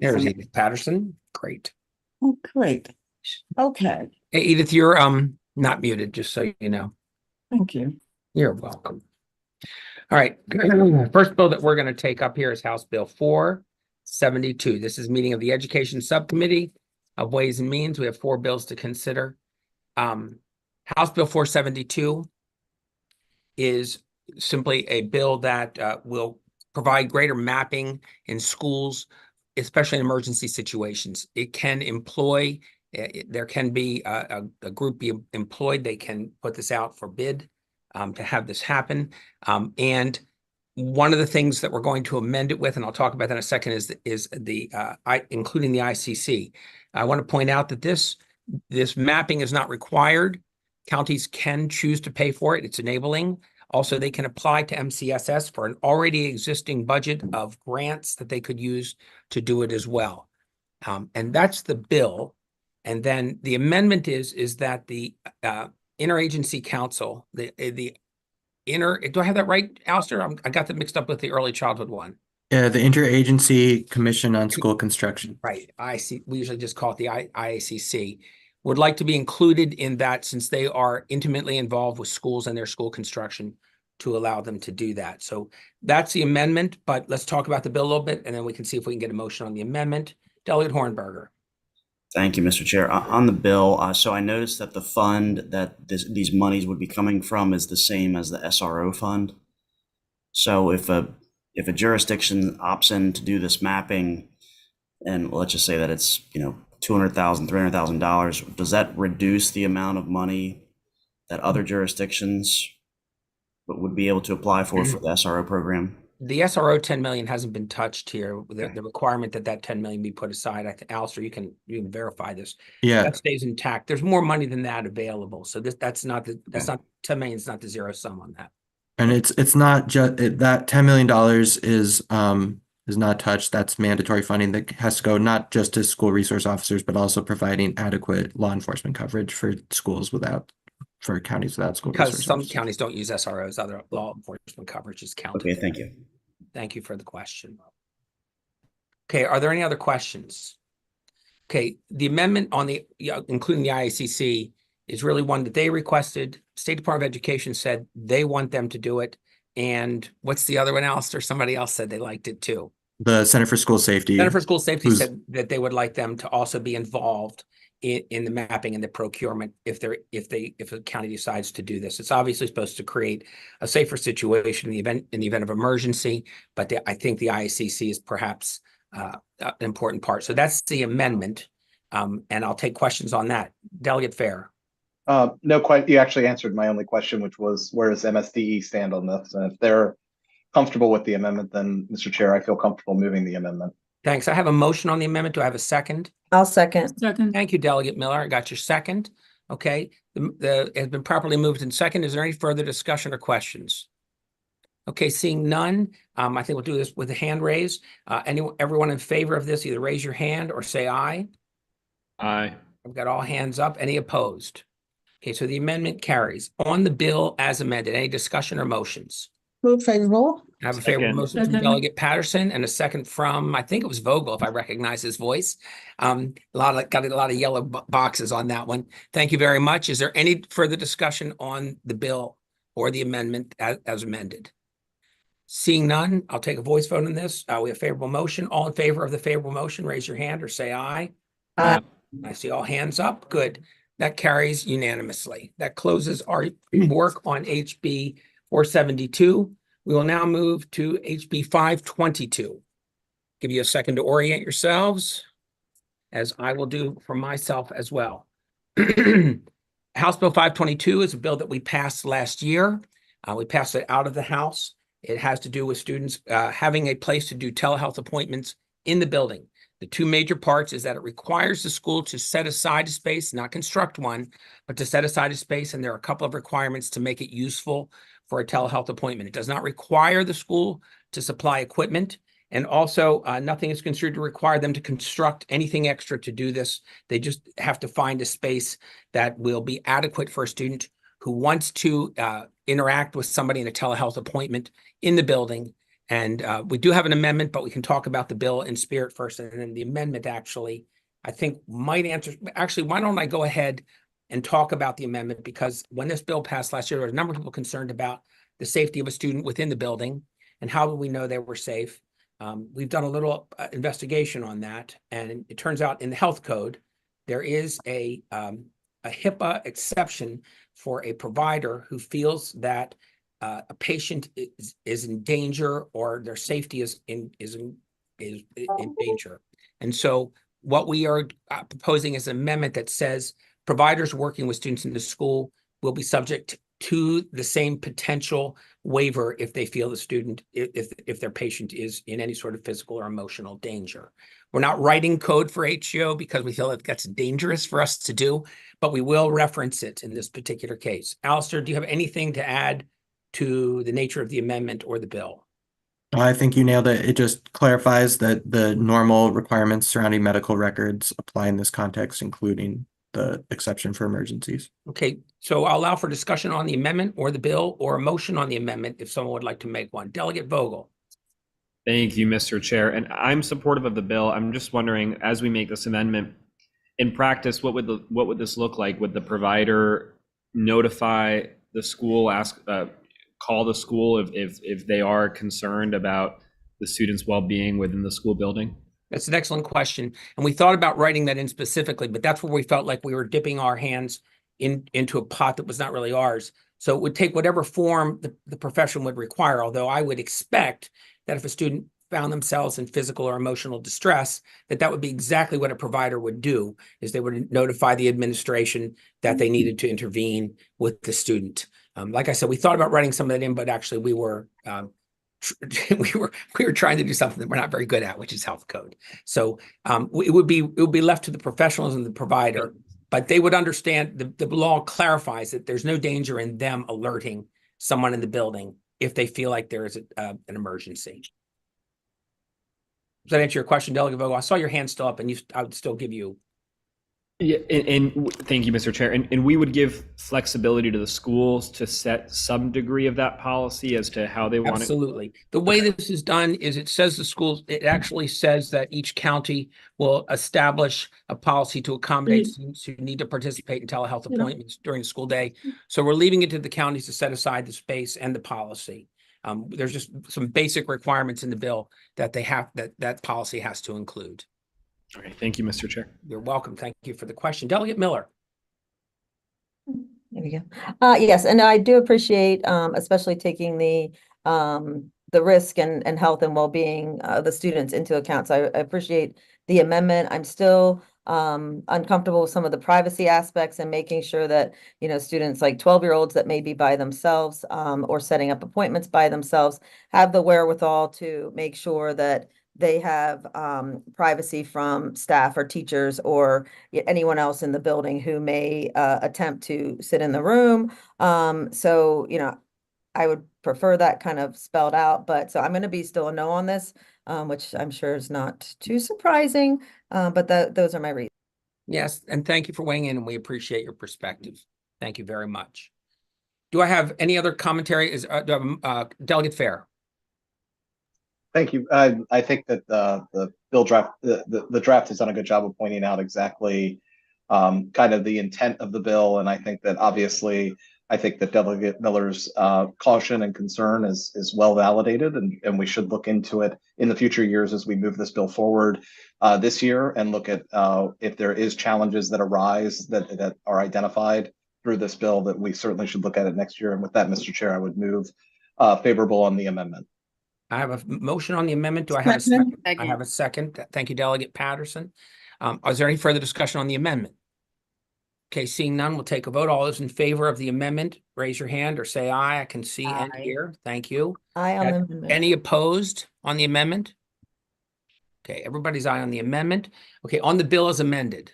There's Edith Patterson. Great. Oh, great. Okay, Hey, Edith, you're not muted, just so you know. thank you. You're welcome. All right. First bill that we're going to take up here is House Bill 472. This is meeting of the Education Subcommittee of Ways and Means. We have 4 bills to consider. House Bill 472 is simply a bill that will provide greater mapping in schools, especially in emergency situations. It can employ, there can be a group be employed. They can put this out for bid to have this happen. And one of the things that we're going to amend it with, and I'll talk about that in a second, is including the ICC. I want to point out that this mapping is not required. Counties can choose to pay for it. It's enabling. Also, they can apply to MCSS for an already existing budget of grants that they could use to do it as well. And that's the bill. And then the amendment is that the interagency council, do I have that right, Alistair? I got that mixed up with the early childhood one. Yeah, the Interagency Commission on School Construction. Right. We usually just call it the IACC. Would like to be included in that since they are intimately involved with schools and their school construction to allow them to do that. So that's the amendment, but let's talk about the bill a little bit and then we can see if we can get a motion on the amendment. Delegate Hornberger. Thank you, Mr. Chair. On the bill, so I noticed that the fund that these monies would be coming from is the same as the SRO fund. So if a jurisdiction opts in to do this mapping, and let's just say that it's $200,000, $300,000, does that reduce the amount of money that other jurisdictions would be able to apply for the SRO program? The SRO 10 million hasn't been touched here. The requirement that 10 million be put aside. I think, Alistair, you can verify this. Yeah, that stays intact. There's more money than that available. So that's not 10 million is not the zero sum on that. and it's not just that $10 million is not touched. That's mandatory funding that has to go not just to school resource officers, but also providing adequate law enforcement coverage for counties without school because resource some officers. counties don't use SROs. Other law enforcement coverage is counted. Okay, thank you. Thank you for the question. Okay, are there any other questions? Okay, the amendment on the including the IACC is really one that they requested. State Department of Education said they want them to do it. And what's the other one, Alistair? Somebody else said they liked it too. The Center for School Safety. Center for School Safety said that they would like them to also be involved in the mapping and the procurement if a county decides to do this. It's obviously supposed to create a safer situation in the event of emergency, but I think the IACC is perhaps an important part. So that's the amendment, and I'll take questions on that. Delegate Fair. No, quite. You actually answered my only question, which was where does MSDE stand on this? And if they're comfortable with the amendment, then Mr. Chair, I feel comfortable moving the amendment. Thanks. I have a motion on the amendment. Do I have a second? I'll second. Thank you, Delegate Miller. I got your second. Okay. It has been properly moved in second. Is there any further discussion or questions? Okay, seeing none, I think we'll do this with a hand raise. Everyone in favor of this, either raise your hand or say aye. Aye. I've got all hands up. Any opposed? Okay, so the amendment carries. On the bill as amended, any discussion or motions? Move favorable. I have a favorable motion from Second. Delegate Patterson and a second from, I think it was Vogel, if I recognize his voice. Got a lot of yellow boxes on that one. Thank you very much. Is there any further discussion on the bill or the amendment as amended? Seeing none, I'll take a voice vote on this. We have favorable motion. All in favor of the favorable motion, raise your hand or say aye. Aye. I see all hands up. Good. That carries unanimously. That closes our work on HB 472. We will now move to HB 522. Give you a second to orient yourselves, as I will do for myself as well. House Bill 522 is a bill that we passed last year. We passed it out of the House. It has to do with students having a place to do telehealth appointments in the building. The two major parts is that it requires the school to set aside a space, not construct one, but to set aside a space. And there are a couple of requirements to make it useful for a telehealth appointment. It does not require the school to supply equipment. And also nothing is considered to require them to construct anything extra to do this. They just have to find a space that will be adequate for a student who wants to interact with somebody in a telehealth appointment in the building And we do have an amendment, but we can talk about the bill in spirit first, and then the amendment actually, I think might answer, actually, why don't I go ahead and talk about the amendment? Because when this bill passed last year, there were a number of people concerned about the safety of a student within the building and how do we know they were safe. We've done a little investigation on that, and it turns out in the health code, there is a HIPAA exception for a provider who feels that a patient is in danger or their safety is in danger. And so what we are proposing is an amendment that says providers working with students in the school will be subject to the same potential waiver if they feel the student, if their patient is in any sort of physical or emotional danger. We're not writing code for HCO because we feel that that's dangerous for us to do, but we will reference it in this particular case. Alistair, do you have anything to add to the nature of the amendment or the bill? I think you nailed it. It just clarifies that the normal requirements surrounding medical records apply in this context, including the exception for emergencies. Okay, so I'll allow for discussion on the amendment or the bill or a motion on the amendment if someone would like to make one. Delegate Vogel. Thank you, Mr. Chair. And I'm supportive of the bill. I'm just wondering, as we make this amendment, in practice, what would this look like? Would the provider notify the school, call the school if they are concerned about the students' well-being within the school building? That's an excellent question. And we thought about writing that in specifically, but that's where we felt like we were dipping our hands into a pot that was not really ours. So it would take whatever form the profession would require, although I would expect that if a student found themselves in physical or emotional distress, that would be exactly what a provider would do, is they would notify the administration that they needed to intervene with the student. Like I said, we thought about writing some of that in, but actually we were we were trying to do something that we're not very good at, which is health code. So it would be left to the professionals and the provider, but they would understand the law clarifies that there's no danger in them alerting someone in the building if they feel like there is an emergency. Does that answer your question, Delegate Vogel? I saw your hand still up, and I would still give you. Yeah, and thank you, Mr. Chair. And we would give flexibility to the schools to set some degree of that policy as to how they want it. Absolutely. The way this is done is it says the schools, it actually says that each county will establish a policy to accommodate students who need to participate in telehealth appointments during the school day. So we're leaving it to the counties to set aside the space and the policy. There's just some basic requirements in the bill that that policy has to include. All right. Thank you, Mr. Chair. You're welcome. Thank you for the question. Delegate Miller. There we go. Yes, and I do appreciate especially taking the risk and health and well-being the students into account. So I appreciate the amendment. I'm still uncomfortable with some of the privacy aspects and making sure that, students like 12-year-olds that may be by themselves or setting up appointments by themselves have the wherewithal to make sure that they have privacy from staff or teachers or anyone else in the building who may attempt to sit in the room. So, I would prefer that kind of spelled out, but so I'm going to be still a no on this, which I'm sure is not too surprising, but those are my reasons. Yes, and thank you for weighing in, and we appreciate your perspective. Thank you very much. Do I have any other commentary? Delegate Fair? Thank you. I think that the bill draft, the draft has done a good job of pointing out exactly kind of the intent of the bill. And I think that obviously, I think that Delegate Miller's caution and concern is well validated, and we should look into it in the future years as we move this bill forward this year and look at if there is challenges that arise that are identified through this bill, that we certainly should look at it next year. And with that, Mr. Chair, I would move favorable on the amendment. I have a motion on the amendment. Do I have a second? Second. I have a second. Thank you, Delegate Patterson. Is there any further discussion on the amendment? Okay, seeing none, we'll take a vote. All those in favor of the amendment, raise your hand or say aye. I can see and Aye. hear. Thank you. Aye on the amendment. Any opposed on the amendment? Okay, everybody's aye on the amendment. Okay, on the bill as amended.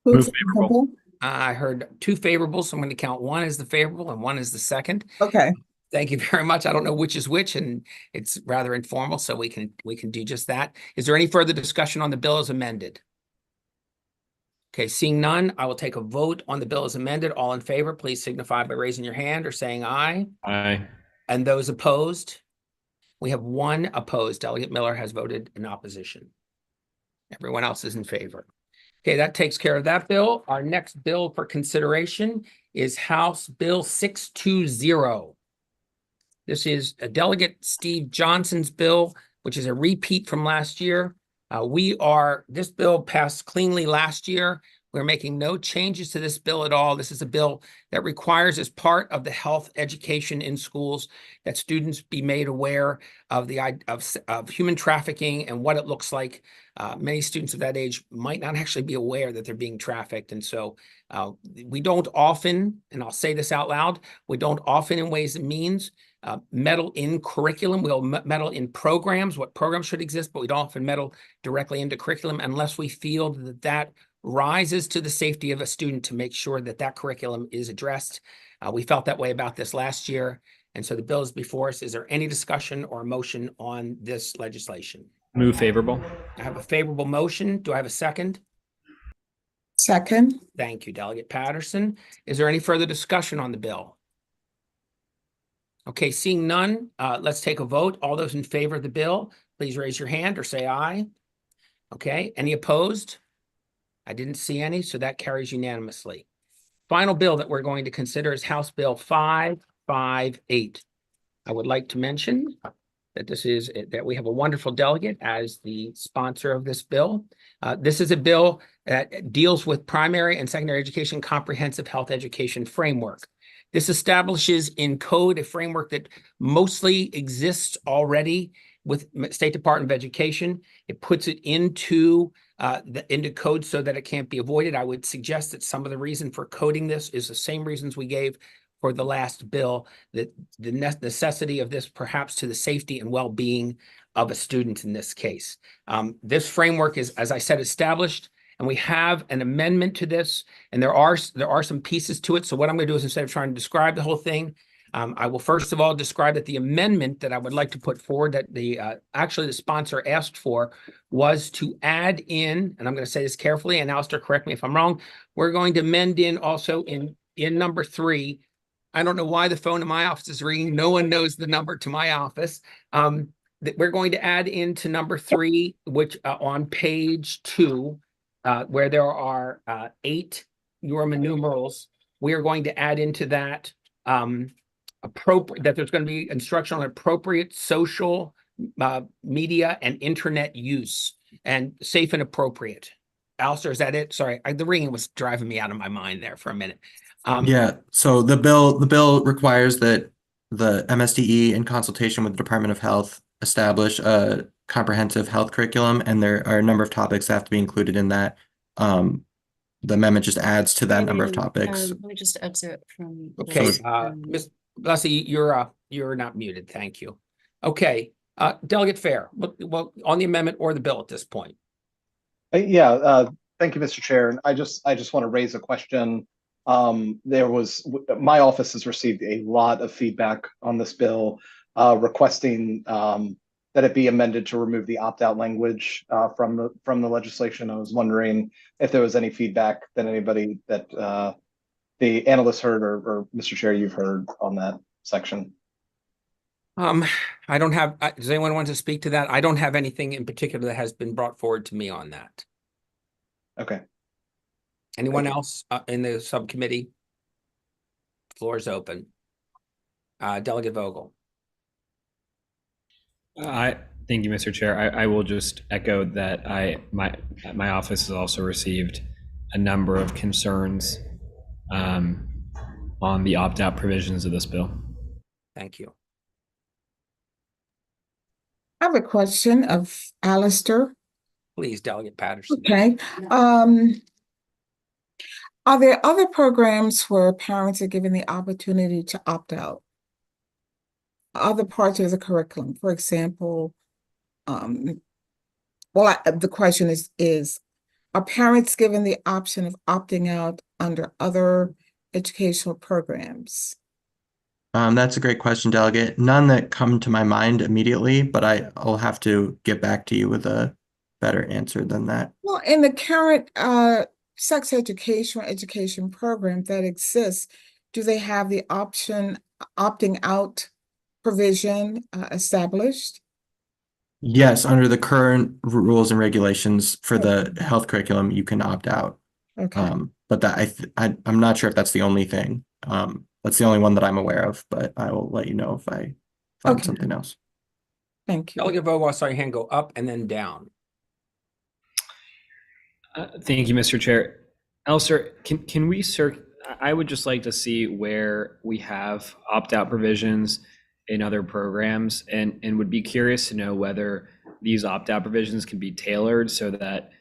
Who's Move favorable. I heard two favorables, so I'm going to count one as the favorable and one as the second. Okay. Thank you very much. I don't know which is which, and it's rather informal, so we can do just that. Is there any further discussion on the bill as amended? Okay, seeing none, I will take a vote on the bill as amended. All in favor, please signify by raising your hand or saying aye. Aye. And those opposed? We have one opposed. Delegate Miller has voted in opposition. Everyone else is in favor. Okay, that takes care of that bill. Our next bill for consideration is House Bill 620. This is a Delegate Steve Johnson's bill, which is a repeat from last year. This bill passed cleanly last year. We're making no changes to this bill at all. This is a bill that requires, as part of the health education in schools, that students be made aware of of human trafficking and what it looks like. Many students of that age might not actually be aware that they're being trafficked. And so we don't often, and I'll say this out loud, we don't often in Ways and Means meddle in curriculum. We'll meddle in programs, what programs should exist, but we don't often meddle directly into curriculum unless we feel that that rises to the safety of a student to make sure that that curriculum is addressed. We felt that way about this last year. And so the bill is before us. Is there any discussion or motion on this legislation? Move favorable. I have a favorable motion. Do I have a second? Second. Thank you, Delegate Patterson. Is there any further discussion on the bill? Okay, seeing none, let's take a vote. All those in favor of the bill, please raise your hand or say aye. Okay, any opposed? I didn't see any, so that carries unanimously. Final bill that we're going to consider is House Bill 558. I would like to mention that we have a wonderful delegate as the sponsor of this bill. This is a bill that deals with primary and secondary education comprehensive health education framework. This establishes in code a framework that mostly exists already with State Department of Education. It puts it into code so that it can't be avoided. I would suggest that some of the reason for coding this is the same reasons we gave for the last bill, that the necessity of this perhaps to the safety and well-being of a student in this case. This framework is, as I said, established, and we have an amendment to this, and there are some pieces to it. So what I'm going to do is, instead of trying to describe the whole thing, I will first of all describe that the amendment that I would like to put forward, that actually the sponsor asked for, was to add in, and I'm going to say this carefully, and Alistair, correct me if I'm wrong, we're going to amend in also in number 3. I don't know why the phone in my office is ringing. No one knows the number to my office. That we're going to add into number 3, which on page 2, where there are 8 Roman numerals, we are going to add into that that there's going to be instruction on appropriate social media and internet use, and safe and appropriate. Alistair, is that it? Sorry, the ringing was driving me out of my mind there for a minute. Yeah, so the bill requires that the MSDE, in consultation with the Department of Health, establish a comprehensive health curriculum, and there are a number of topics that have to be included in that. The amendment just adds to that number of topics. Let me just exit from. Okay, So- Ms. Blessy, you're not muted. Thank you. Okay, Delegate Fair, well, on the amendment or the bill at this point. Thank you, Mr. Chair. And I just want to raise a question. My office has received a lot of feedback on this bill, requesting that it be amended to remove the opt-out language from the legislation. I was wondering if there was any feedback that anybody that the analysts heard, or Mr. Chair, you've heard on that section. I don't have, does anyone want to speak to that? I don't have anything in particular that has been brought forward to me on that. Okay. Anyone Thank you. else in the subcommittee? Floor is open. Delegate Vogel. Thank you, Mr. Chair. I will just echo that my office has also received a number of concerns on the opt-out provisions of this bill. Thank you. I have a question of Alistair. Please, Delegate Patterson. Okay. Are there other programs where parents are given the opportunity to opt out? Other parts of the curriculum, for example, the question is, are parents given the option of opting out under other educational programs? That's a great question, Delegate. None that come to my mind immediately, but I'll have to get back to you with a better answer than that. Well, in the current sex education program that exists, do they have the option opting out provision established? Yes, under the current rules and regulations for the health curriculum, you can opt out. Okay, But I'm not sure if that's the only thing. That's the only one that I'm aware of, but I will let you know if I find Okay. something else. thank you. Delegate Vogel, I saw your hand go up and then down. Thank you, Mr. Chair. Elser, can we I would just like to see where we have opt-out provisions in other programs and would be curious to know whether these opt-out provisions can be tailored so that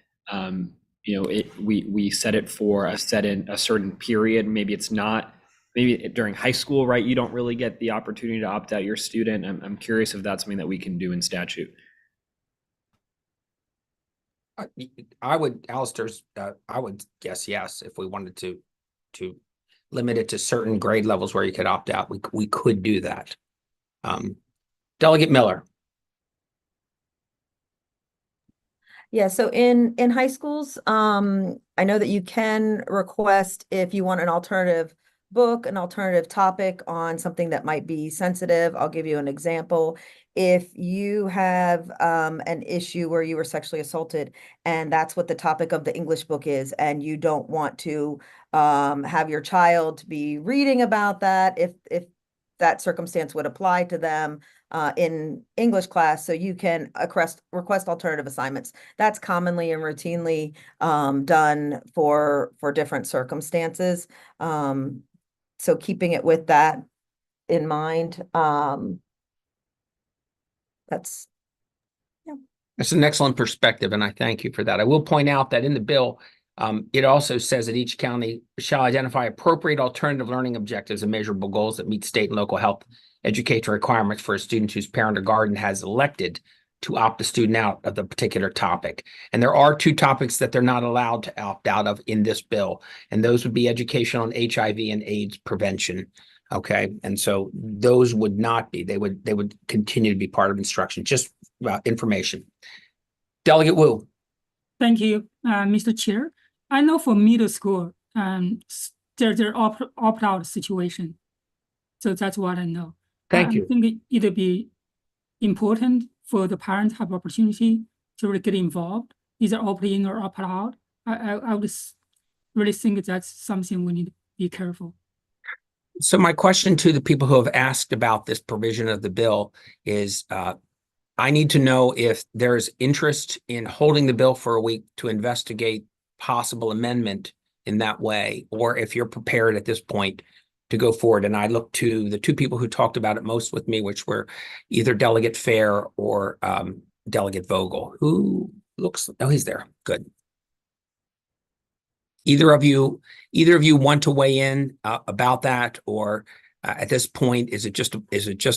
we set it for a certain period. Maybe it's not, maybe during high school, right? You don't really get the opportunity to opt out your student. I'm curious if that's something that we can do in statute. I would, Alistair's, I would guess yes, if we wanted to limit it to certain grade levels where you could opt out, we could do that. Delegate Miller. Yeah, so in high schools, I know that you can request if you want an alternative book, an alternative topic on something that might be sensitive. I'll give you an example. If you have an issue where you were sexually assaulted and that's what the topic of the English book is, and you don't want to have your child be reading about that, if that circumstance would apply to them in English class, so you can request alternative assignments. That's commonly and routinely done for different circumstances. So keeping it with that in mind, that's an excellent perspective, and I thank you for that. I will point out that in the bill, it also says that each county shall identify appropriate alternative learning objectives and measurable goals that meet state and local health education requirements for a student whose parent or guardian has elected to opt the student out of the particular topic. And there are 2 topics that they're not allowed to opt out of in this bill, and those would be education on HIV and AIDS prevention. Okay, and so those would not be, they would continue to be part of instruction, just information. Delegate Wu. Thank you, Mr. Chair. I know for middle school, there's an opt-out situation. So that's what I know. Thank you. I think it'll be important for the parents to have opportunity to really get involved, either opt in or opt out. I would really think that's something we need to be careful. So my question to the people who have asked about this provision of the bill is, I need to know if there's interest in holding the bill for a week to investigate possible amendment in that way, or if you're prepared at this point to go forward. And I look to the 2 people who talked about it most with me, which were either Delegate Fair or Delegate Vogel, who looks, oh, he's there. Good. Either of you want to weigh in about that, or at this point, is it just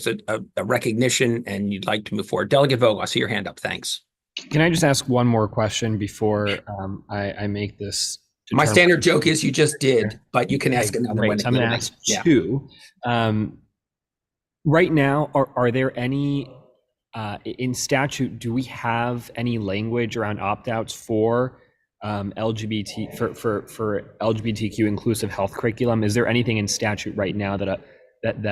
a recognition and you'd like to move forward? Delegate Vogel, I see your hand up. Thanks. Can I just ask one more question before I make this? My standard joke is you just did, but you can ask another one. I'm going to ask 2. Right now, are there any in statute? Do we have any language around opt-outs for LGBT for LGBTQ inclusive health curriculum? Is there anything in statute right now that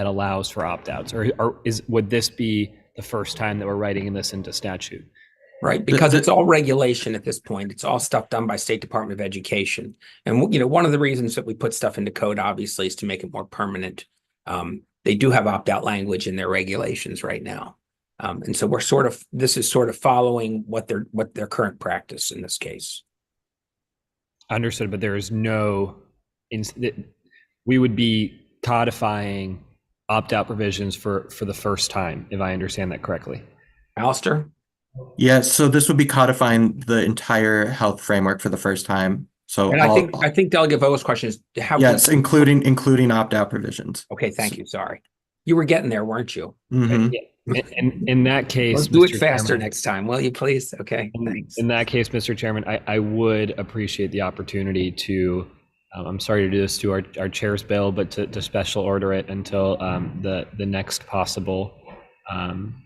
allows for opt-outs, or would this be the first time that we're writing this into statute? Right, because it's all regulation at this point. It's all stuff done by State Department of Education. And, one of the reasons that we put stuff into code, obviously, is to make it more permanent. They do have opt-out language in their regulations right now. And so this is sort of following what their current practice in this case. Understood, but there is we would be codifying opt-out provisions for the first time, if I understand that correctly. Alistair? Yeah, so this would be codifying the entire health framework for the first time. So And I think Delegate Vogel's question is how. Yes, including opt-out provisions. Okay, thank you. Sorry. You were getting there, weren't you? Mhm. And in that case, Let's do it Mr. faster Chairman, next time, will you please? Okay, thanks. in that case, Mr. Chairman, I would appreciate the opportunity to, I'm sorry to do this to our chair's bill, but to special order it until the next possible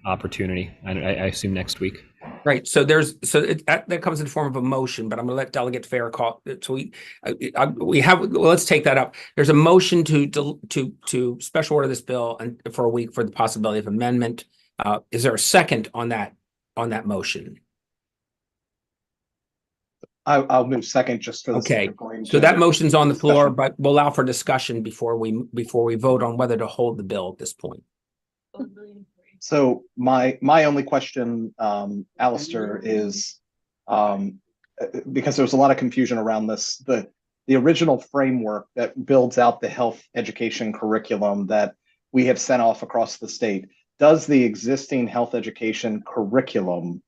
opportunity. I assume next week. Right, so that comes in the form of a motion, but I'm gonna let Delegate Fair call. So we have, well, let's take that up. There's a motion to special order this bill and for a week for the possibility of amendment. Is there a second on that motion? I'll move second just for the sake Okay, of going so to that motion's on the floor, discussion. but we'll allow for discussion before we vote on whether to hold the bill at this point. So my only question, Alistair, is because there was a lot of confusion around this, the original framework that builds out the health education curriculum that we have sent off across the state, does the existing health education curriculum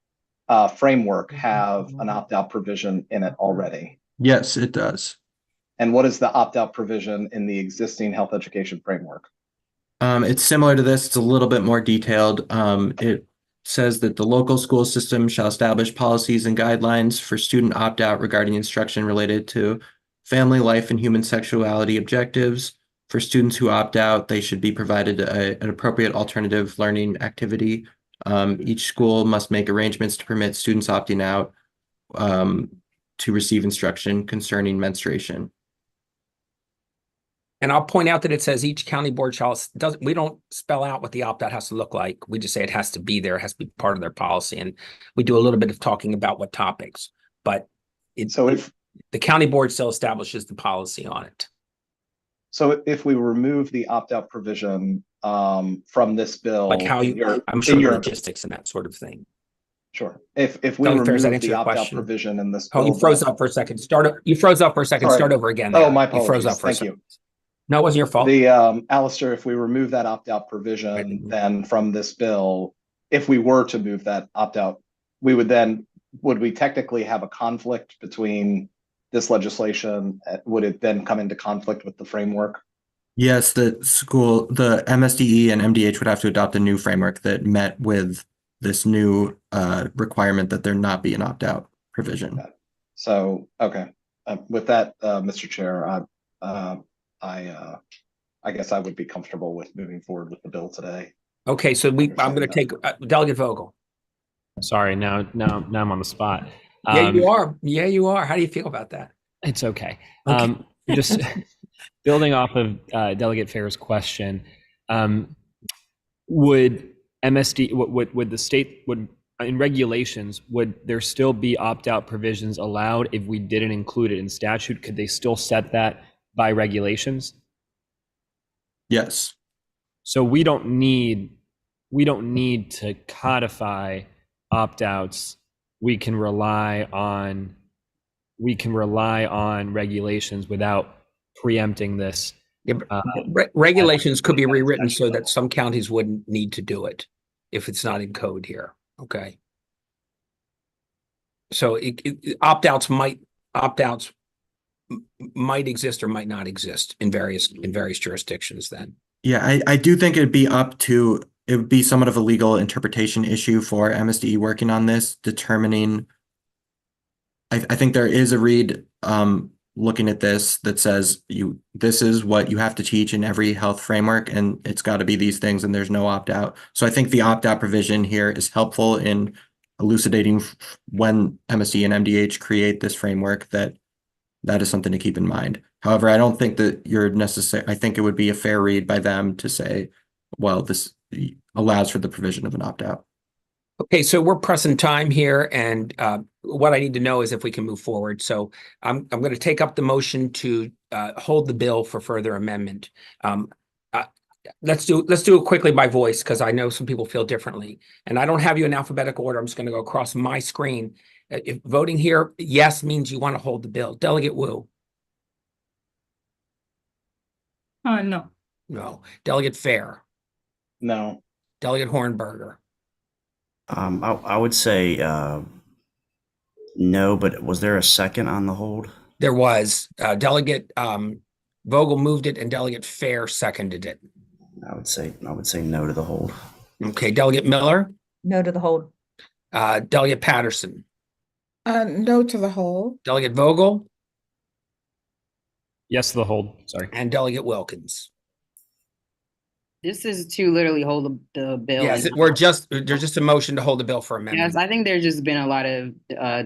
framework have an opt-out provision in it already? Yes, it does. And what is the opt-out provision in the existing health education framework? It's similar to this. It's a little bit more detailed. It says that the local school system shall establish policies and guidelines for student opt-out regarding instruction related to family life and human sexuality objectives. For students who opt out, they should be provided an appropriate alternative learning activity. Each school must make arrangements to permit students opting out to receive instruction concerning menstruation. And I'll point out that it says each county board shall, we don't spell out what the opt-out has to look like. We just say it has to be there, it has to be part of their policy. And we do a little bit of talking about what topics, but the county board still establishes the policy on it. So if we remove the opt-out provision from this bill, Like how I'm sure logistics and that sort of thing. Sure. If we Does that remove answer the your opt-out question? provision in this Oh, bill, you froze up for a second. You froze up for a second. Sorry. Start over again. Oh, there. my You froze apologies. up for a Thank second. you. No, it wasn't your fault. The Alistair, if we remove that opt-out provision then from this bill, if we were to move that opt-out, would we technically have a conflict between this legislation? Would it then come into conflict with the framework? Yes, the MSDE and MDH would have to adopt a new framework that met with this new requirement that there not be an opt-out provision. So, okay. With that, Mr. Chair, I guess I would be comfortable with moving forward with the bill today. Okay, so I'm going to take Delegate Vogel. Sorry, now I'm on the spot. Yeah, you are. Yeah, you are. How do you feel about that? It's okay. Okay. Just building off of Delegate Fair's question, would MSD, would the state, in regulations, would there still be opt-out provisions allowed if we didn't include it in statute? Could they still set that by regulations? Yes. So we don't need to codify opt-outs. We can rely on regulations without preempting this. Yeah, regulations could be rewritten so that some counties wouldn't need to do it if it's not in code here. Okay. So opt-outs might exist or might not exist in various jurisdictions then. Yeah, I do think it would be somewhat of a legal interpretation issue for MSDE working on this, determining. I think there is a read looking at this that says this is what you have to teach in every health framework, and it's got to be these things, and there's no opt-out. So I think the opt-out provision here is helpful in elucidating when MSD and MDH create this framework that is something to keep in mind. However, I don't think that you're necessary. I think it would be a fair read by them to say, well, this allows for the provision of an opt-out. Okay, so we're pressing time here, and what I need to know is if we can move forward. So I'm going to take up the motion to hold the bill for further amendment. Let's do it quickly by voice because I know some people feel differently, and I don't have you in alphabetical order. I'm just going to go across my screen. If voting here, yes means you want to hold the bill. Delegate Wu. No. No. Delegate Fair. No. Delegate Hornberger. I would say no, but was there a second on the hold? There was. Delegate Vogel moved it and Delegate Fair seconded it. I would say no to the hold. Okay, Delegate Miller. No to the hold. Delegate Patterson. No to the hold. Delegate Vogel. Yes to the hold. Sorry. And Delegate Wilkins. This is to literally hold the bill. Yes, and- there's just a motion to hold the bill for Yes, amendment. I think there's just been a lot of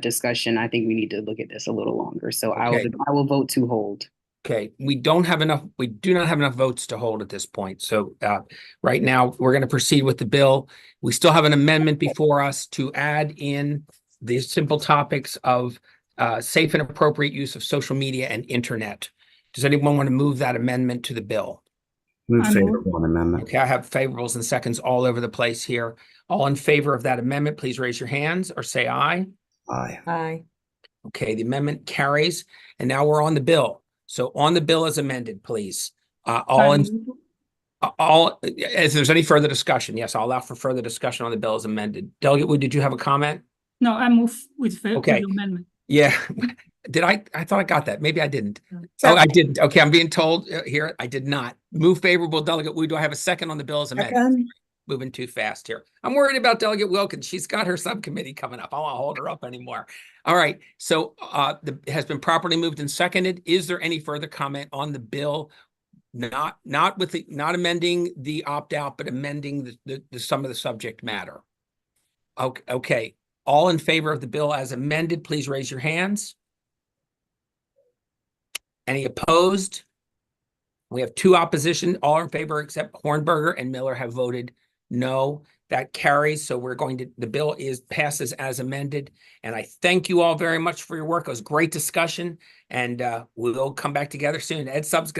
discussion. I think we need to look at this a little longer. So Okay. I will vote to hold. Okay, we do not have enough votes to hold at this point. So right now, we're going to proceed with the bill. We still have an amendment before us to add in the simple topics of safe and appropriate use of social media and internet. Does anyone want to move that amendment to the bill? Move I move. favorable on amendment. Okay, I have favorables and seconds all over the place here. All in favor of that amendment, please raise your hands or say aye. Aye. Aye. Okay, the amendment carries. And now we're on the bill. So on the bill as amended, please. If there's any further discussion, yes, I'll allow for further discussion on the bill as amended. Delegate Wood, did you have a comment? No, I move with Okay. the amendment. Yeah, did I thought I got that. Maybe I didn't. Oh, Second. I didn't. Okay, I'm being told here, I did not. Move favorable, Delegate Wood. Do I have a second on the bill as amended? Second. Moving too fast here. I'm worried about Delegate Wilkins. She's got her subcommittee coming up. I don't want to hold her up anymore. All right. So it has been properly moved and seconded. Is there any further comment on the bill? Not amending the opt-out, but amending the some of the subject matter. Okay. All in favor of the bill as amended, please raise your hands. Any opposed? We have 2 opposition. All in favor except Hornberger and Miller have voted no. That carries. So the bill passes as amended. And I thank you all very much for your work. It was a great discussion, and we'll come back together soon. Ed Sub's going to